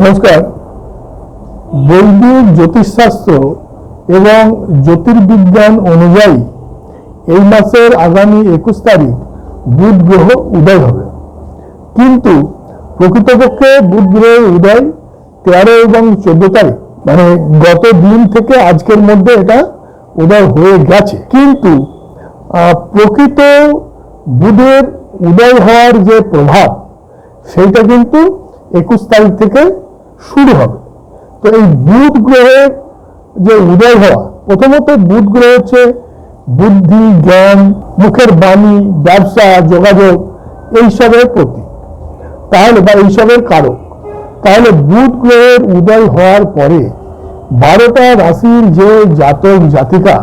নমস্কার। বৈদিক জ্যোতিষশাস্ত্র এবং জ্যোতির্বিজ্ঞান অনুযায়ী এই মাসের আগামী 21 তারিখ বুধ গ্রহ উদয় হবে, কিন্তু প্রকৃতপক্ষে বুধ গ্রহের উদয় 13 এবং 14 তারিখ, মানে গত দিন থেকে আজকের মধ্যে এটা উদয় হয়ে গেছে। কিন্তু প্রকৃত বুধের উদয় হওয়ার যে প্রভাব সেইটা কিন্তু 21 তারিখ থেকে শুরু হবে। তো এই বুধ গ্রহের যে উদয় হওয়া, প্রথমত বুধ গ্রহ হচ্ছে বুদ্ধি, জ্ঞান, মুখের বাণী, ব্যবসা, যোগাযোগ এইসবের প্রতীক, তাহলে বা এইসবের কারক। তাহলে বুধ গ্রহের উদয় হওয়ার পরে 12টা রাশির যে জাতক জাতিকা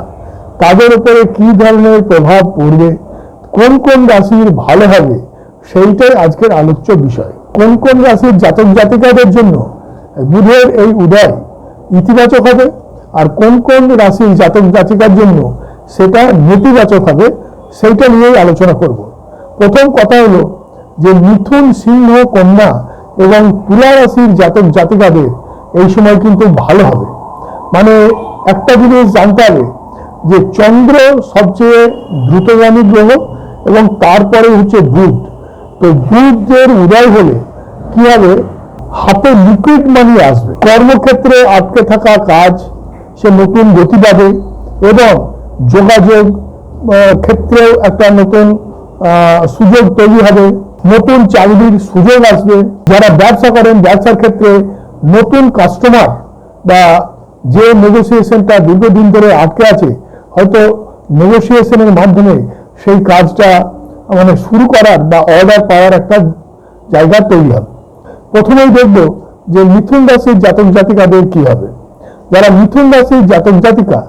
তাদের উপরে কি ধরনের প্রভাব পড়বে, কোন কোন রাশির ভালো হবে, সেইটাই আজকের আলোচ্য বিষয়। কোন কোন রাশির জাতক জাতিকাদের জন্য বুধের এই উদয় ইতিবাচক হবে আর কোন কোন রাশির জাতক জাতিকার জন্য সেটা নেতিবাচক হবে, সেইটা নিয়েই আলোচনা করব। প্রথম কথা হলো যে মিথুন, সিংহ, কন্যা এবং তুলা রাশির জাতক জাতিকাদের এই সময় কিন্তু ভালো হবে। মানে একটা জিনিস জানতে হবে যে চন্দ্র সবচেয়ে দ্রুতগামী গ্রহ এবং তারপরে হচ্ছে বুধ। তো বুধের উদয় হলে কি হবে, হাতে লিকুইড মানি আসবে, কর্মক্ষেত্রে আটকে থাকা কাজ সে নতুন গতি পাবে এবং যোগাযোগ ক্ষেত্রেও একটা নতুন সুযোগ তৈরি হবে, নতুন চাকরির সুযোগ আসবে। যারা ব্যবসা করেন ব্যবসার ক্ষেত্রে নতুন কাস্টমার বা যে নেগোসিয়েশনটা দীর্ঘদিন ধরে আটকে আছে, হয়তো নেগোসিয়েশনের মাধ্যমে সেই কাজটা মানে শুরু করার বা অর্ডার পাওয়ার একটা জায়গা তৈরি হবে। প্রথমেই দেখব যে মিথুন রাশির জাতক জাতিকাদের কি হবে। যারা মিথুন রাশির জাতক জাতিকা,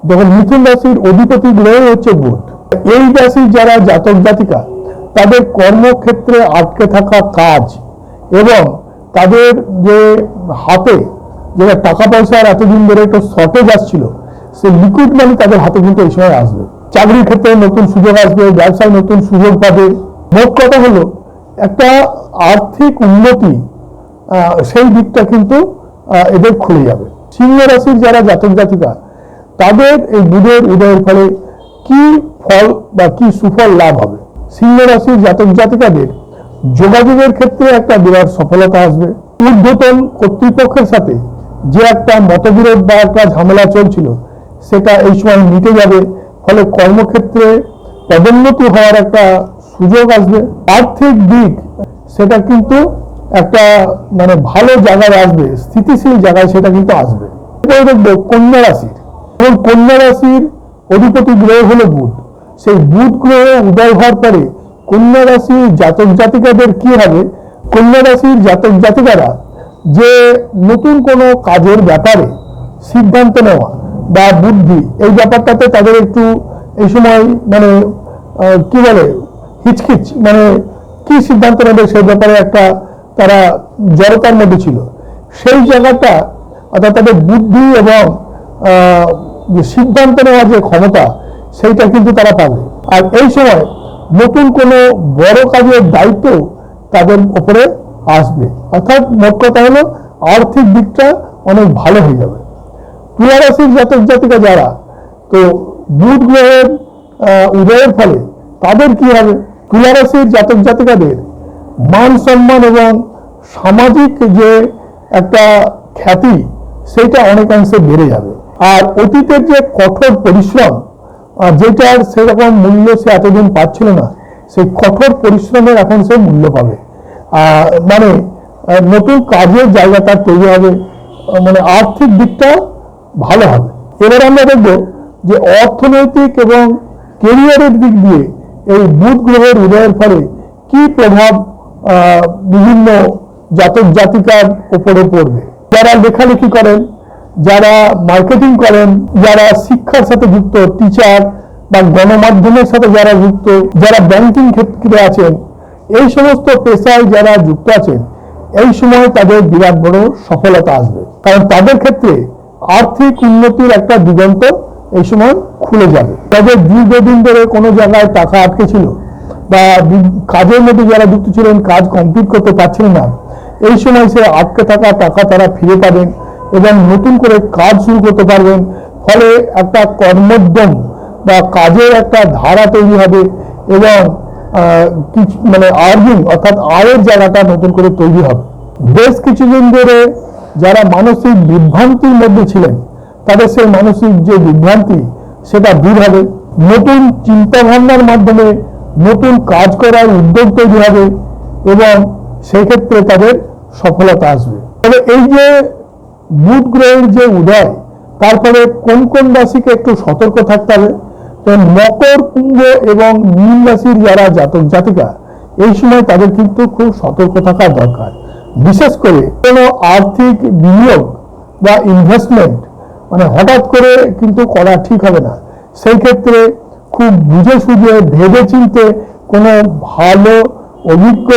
দেখুন মিথুন রাশির অধিপতি গ্রহ হচ্ছে বুধ। এই রাশির যারা জাতক জাতিকা তাদের কর্মক্ষেত্রে আটকে থাকা কাজ এবং তাদের যে হাতে যেটা টাকা পয়সার এতদিন ধরে একটু শর্টেজ আসছিল, সেই লিকুইড মানি তাদের হাতে কিন্তু এই সময় আসবে। চাকরির ক্ষেত্রে নতুন সুযোগ আসবে, ব্যবসায় নতুন সুযোগ পাবে। মোট কথা হলো একটা আর্থিক উন্নতি, সেই দিকটা কিন্তু এদের খুলে যাবে। সিংহ রাশির যারা জাতক জাতিকা তাদের এই বুধের উদয়ের ফলে কি ফল বা কি সুফল লাভ হবে। সিংহ রাশির জাতক জাতিকাদের যোগাযোগের ক্ষেত্রে একটা বিরাট সফলতা আসবে। ঊর্ধ্বতন কর্তৃপক্ষের সাথে যে একটা মতবিরোধ বা একটা ঝামেলা চলছিল সেটা এই সময় মিটে যাবে, ফলে কর্মক্ষেত্রে পদোন্নতি হওয়ার একটা সুযোগ আসবে। আর্থিক দিক সেটা কিন্তু একটা মানে ভালো জায়গায় আসবে, স্থিতিশীল জায়গায় সেটা কিন্তু আসবে। এরপরে দেখবো কন্যা রাশির, এবং কন্যা রাশির অধিপতি গ্রহ হলো বুধ। সেই বুধ গ্রহ উদয় হওয়ার পরে কন্যা রাশির জাতক জাতিকাদের কি হবে, কন্যা রাশির জাতক জাতিকারা যে নতুন কোনো কাজের ব্যাপারে সিদ্ধান্ত নেওয়া বা বুদ্ধি, এই ব্যাপারটাতে তাদের একটু এই সময় মানে কি বলে হিচকিচ, মানে কি সিদ্ধান্ত নেবে সেই ব্যাপারে একটা তারা জড়তার মধ্যে ছিল। সেই জায়গাটা অর্থাৎ তাদের বুদ্ধি এবং সিদ্ধান্ত নেওয়ার যে ক্ষমতা সেইটা কিন্তু তারা পাবে। আর এই সময় নতুন কোনো বড় কাজের দায়িত্ব তাদের উপরে আসবে, অর্থাৎ মোট কথা হলো আর্থিক দিকটা অনেক ভালো হয়ে যাবে। তুলা রাশির জাতক জাতিকা যারা, তো বুধ গ্রহের উদয়ের ফলে তাদের কি হবে, তুলা রাশির জাতক জাতিকাদের মান সম্মান এবং সামাজিক যে একটা খ্যাতি সেইটা অনেকাংশে বেড়ে যাবে। আর অতীতের যে কঠোর পরিশ্রম, যেটার সেরকম মূল্য সে এতদিন পাচ্ছিল না, সেই কঠোর পরিশ্রমের এখন সে মূল্য পাবে। মানে নতুন কাজের জায়গা তার তৈরি হবে, মানে আর্থিক দিকটা ভালো হবে। এবার আমরা দেখব যে অর্থনৈতিক এবং কেরিয়ারের দিক দিয়ে এই বুধ গ্রহের উদয়ের ফলে কি প্রভাব বিভিন্ন জাতক জাতিকার উপরে পড়বে। যারা লেখালেখি করেন, যারা মার্কেটিং করেন, যারা শিক্ষার সাথে যুক্ত, টিচার বা গণমাধ্যমের সাথে যারা যুক্ত, যারা ব্যাংকিং ক্ষেত্রে আছেন, এই সমস্ত পেশায় যারা যুক্ত আছেন, এই সময় তাদের বিরাট বড় সফলতা আসবে। কারণ তাদের ক্ষেত্রে আর্থিক উন্নতির একটা দিগন্ত এই সময় খুলে যাবে। তাদের দীর্ঘদিন ধরে কোনো জায়গায় টাকা আটকে ছিল বা কাজের মধ্যে যারা যুক্ত ছিলেন, কাজ কমপ্লিট করতে পারছিলেন না, এই সময় সে আটকে থাকা টাকা তারা ফিরে পাবেন এবং নতুন করে কাজ শুরু করতে পারবেন। ফলে একটা কর্মোদ্যম বা কাজের একটা ধারা তৈরি হবে এবং মানে আর্নিং অর্থাৎ আয়ের জায়গাটা নতুন করে তৈরি হবে। বেশ কিছুদিন ধরে যারা মানসিক বিভ্রান্তির মধ্যে ছিলেন তাদের সেই মানসিক যে বিভ্রান্তি সেটা দূর হবে। নতুন চিন্তা ভাবনার মাধ্যমে নতুন কাজ করার উদ্যোগ তৈরি হবে এবং সেই ক্ষেত্রে তাদের সফলতা আসবে। তবে এই যে বুধ গ্রহের যে উদয়, তারপরে কোন কোন রাশিকে একটু সতর্ক থাকতে হবে। তো মকর, কুম্ভ এবং মীন রাশির যারা জাতক জাতিকা, এই সময় তাদের কিন্তু খুব সতর্ক থাকা দরকার। বিশেষ করে কোনো আর্থিক বিনিয়োগ বা ইনভেস্টমেন্ট মানে হঠাৎ করে কিন্তু করা ঠিক হবে না। সেই ক্ষেত্রে খুব বুঝে সুঝে ভেবে চিনতে কোনো ভালো অভিজ্ঞ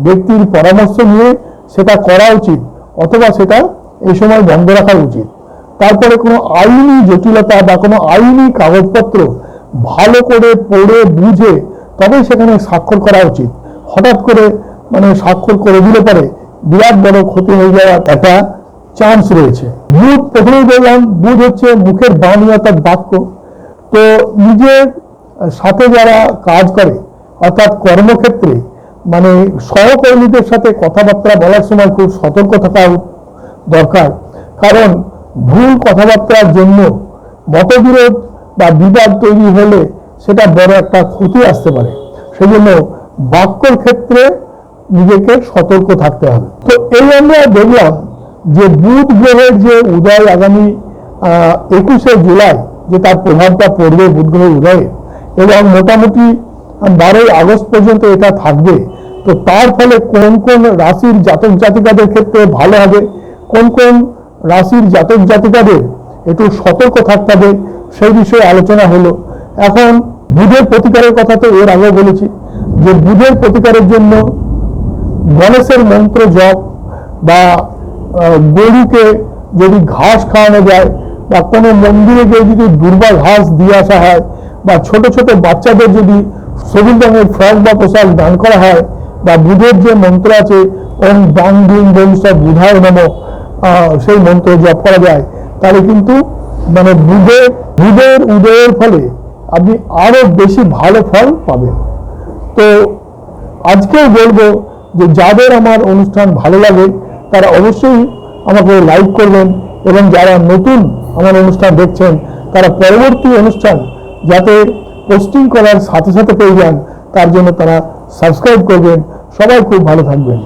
ব্যক্তির পরামর্শ নিয়ে সেটা করা উচিত, অথবা সেটা এই সময় বন্ধ রাখা উচিত। তারপরে কোনো আইনি জটিলতা বা কোনো আইনি কাগজপত্র ভালো করে পড়ে বুঝে তবেই সেখানে স্বাক্ষর করা উচিত। হঠাৎ করে মানে স্বাক্ষর করে দিলে পরে বিরাট বড় ক্ষতি হয়ে যাওয়ার একটা চান্স রয়েছে। বুধ, প্রথমেই বললাম, বুধ হচ্ছে মুখের বাণী অর্থাৎ বাক্য। তো নিজের সাথে যারা কাজ করে অর্থাৎ কর্মক্ষেত্রে মানে সহকর্মীদের সাথে কথাবার্তা বলার সময় খুব সতর্ক থাকা দরকার। কারণ ভুল কথাবার্তার জন্য মতবিরোধ বা বিবাদ তৈরি হলে সেটা বড় একটা ক্ষতি আসতে পারে। সেই জন্য বাক্যর ক্ষেত্রে নিজেকে সতর্ক থাকতে হবে। তো এই আমরা দেখলাম যে বুধ গ্রহের যে উদয় আগামী 21শে জুলাই যে তার প্রভাবটা পড়বে বুধ গ্রহের উদয়ে, এবং মোটামুটি 12ই আগস্ট পর্যন্ত এটা থাকবে। তো তার ফলে কোন কোন রাশির জাতক জাতিকাদের ক্ষেত্রে ভালো হবে, কোন কোন রাশির জাতক জাতিকাদের একটু সতর্ক থাকতে হবে, সেই বিষয়ে আলোচনা হলো। এখন বুধের প্রতিকারের কথা তো এর আগে বলেছি যে বুধের প্রতিকারের জন্য গণেশের মন্ত্র জপ বা গরুকে যদি ঘাস খাওয়ানো যায় বা কোনো মন্দিরে গিয়ে যদি দুর্বা ঘাস দিয়ে আসা হয় বা ছোট ছোট বাচ্চাদের যদি সবুজ রঙের ফ্রক বা পোশাক দান করা হয় বা বুধের যে মন্ত্র আছে ওম বাং বিং বং সব বুধায় নমঃ, সেই মন্ত্র জপ করা যায়, তাহলে কিন্তু মানে বুধের উদয়ের ফলে আপনি আরো বেশি ভালো ফল পাবেন। তো আজকেও বলবো যে যাদের আমার অনুষ্ঠান ভালো লাগে তারা অবশ্যই আমাকে লাইক করবেন, এবং যারা নতুন আমার অনুষ্ঠান দেখছেন তারা পরবর্তী অনুষ্ঠান যাতে পোস্টিং করার সাথে সাথে পেয়ে যান তার জন্য তারা সাবস্ক্রাইব করবেন। সবাই খুব ভালো থাকবেন।